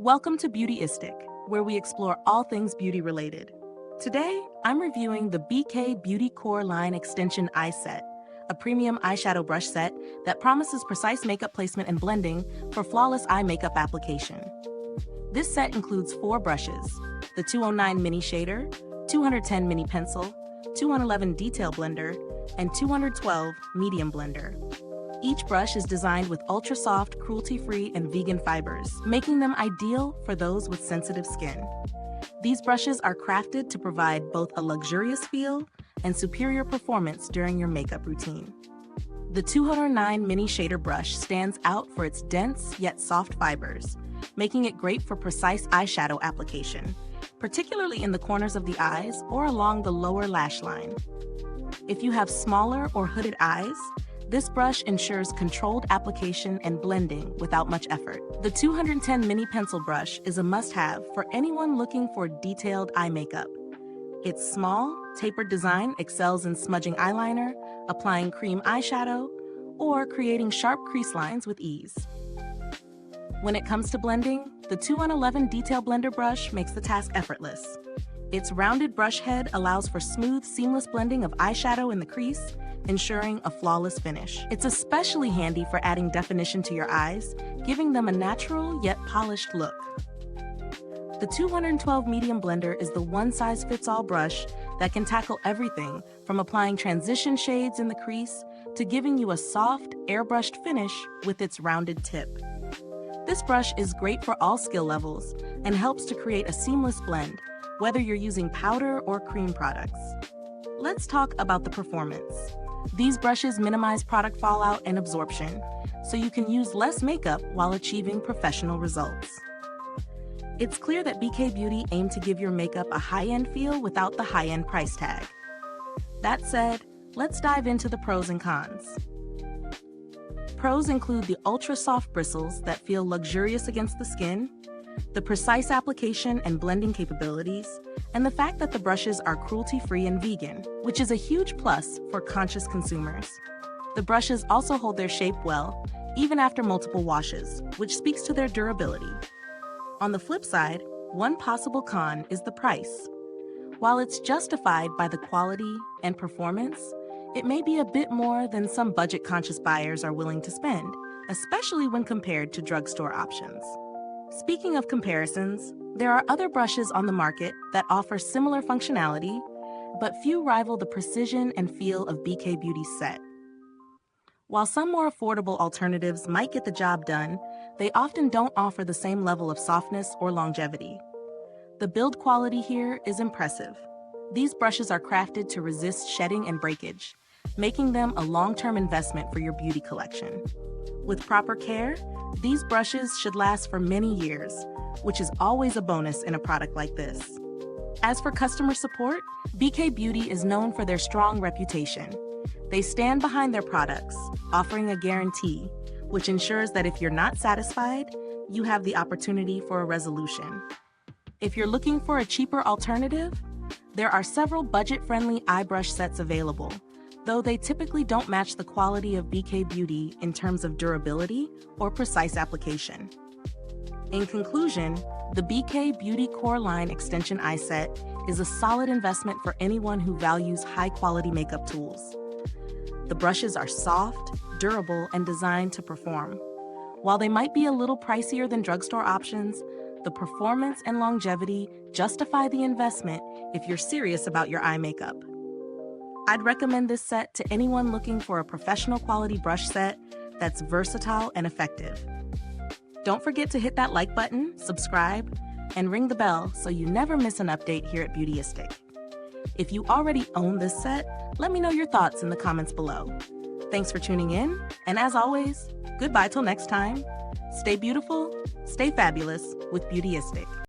Welcome to Beautyistic, where we explore all things beauty related. Today, I'm reviewing the BK Beauty Core Line Extension Eye Set, a premium eyeshadow brush set that promises precise makeup placement and blending for flawless eye makeup application. This set includes 4 brushes: the 209 Mini Shader, 210 Mini Pencil, 211 Detail Blender, and 212 Medium Blender. Each brush is designed with ultra-soft, cruelty-free, and vegan fibers, making them ideal for those with sensitive skin. These brushes are crafted to provide both a luxurious feel and superior performance during your makeup routine. The 209 Mini Shader brush stands out for its dense yet soft fibers, making it great for precise eyeshadow application, particularly in the corners of the eyes or along the lower lash line. If you have smaller or hooded eyes, this brush ensures controlled application and blending without much effort. The 210 Mini Pencil brush is a must-have for anyone looking for detailed eye makeup. Its small, tapered design excels in smudging eyeliner, applying cream eyeshadow, or creating sharp crease lines with ease. When it comes to blending, the 211 Detail Blender brush makes the task effortless. Its rounded brush head allows for smooth, seamless blending of eyeshadow in the crease, ensuring a flawless finish. It's especially handy for adding definition to your eyes, giving them a natural yet polished look. The 212 Medium Blender is the one-size-fits-all brush that can tackle everything from applying transition shades in the crease to giving you a soft, airbrushed finish with its rounded tip. This brush is great for all skill levels and helps to create a seamless blend, whether you're using powder or cream products. Let's talk about the performance. These brushes minimize product fallout and absorption, so you can use less makeup while achieving professional results. It's clear that BK Beauty aimed to give your makeup a high-end feel without the high-end price tag. That said, let's dive into the pros and cons. Pros include the ultra-soft bristles that feel luxurious against the skin, the precise application and blending capabilities, and the fact that the brushes are cruelty-free and vegan, which is a huge plus for conscious consumers. The brushes also hold their shape well, even after multiple washes, which speaks to their durability. On the flip side, one possible con is the price. While it's justified by the quality and performance, it may be a bit more than some budget-conscious buyers are willing to spend, especially when compared to drugstore options. Speaking of comparisons, there are other brushes on the market that offer similar functionality, but few rival the precision and feel of BK Beauty's set. While some more affordable alternatives might get the job done, they often don't offer the same level of softness or longevity. The build quality here is impressive. These brushes are crafted to resist shedding and breakage, making them a long-term investment for your beauty collection. With proper care, these brushes should last for many years, which is always a bonus in a product like this. As for customer support, BK Beauty is known for their strong reputation. They stand behind their products, offering a guarantee, which ensures that if you're not satisfied, you have the opportunity for a resolution. If you're looking for a cheaper alternative, there are several budget-friendly eye brush sets available, though they typically don't match the quality of BK Beauty in terms of durability or precise application. In conclusion, the BK Beauty Core Line Extension Eye Set is a solid investment for anyone who values high-quality makeup tools. The brushes are soft, durable, and designed to perform. While they might be a little pricier than drugstore options, the performance and longevity justify the investment if you're serious about your eye makeup. I'd recommend this set to anyone looking for a professional quality brush set that's versatile and effective. Don't forget to hit that like button, subscribe, and ring the bell so you never miss an update here at Beautyistic. If you already own this set, let me know your thoughts in the comments below. Thanks for tuning in, and as always, goodbye till next time. Stay beautiful, stay fabulous with Beautyistic.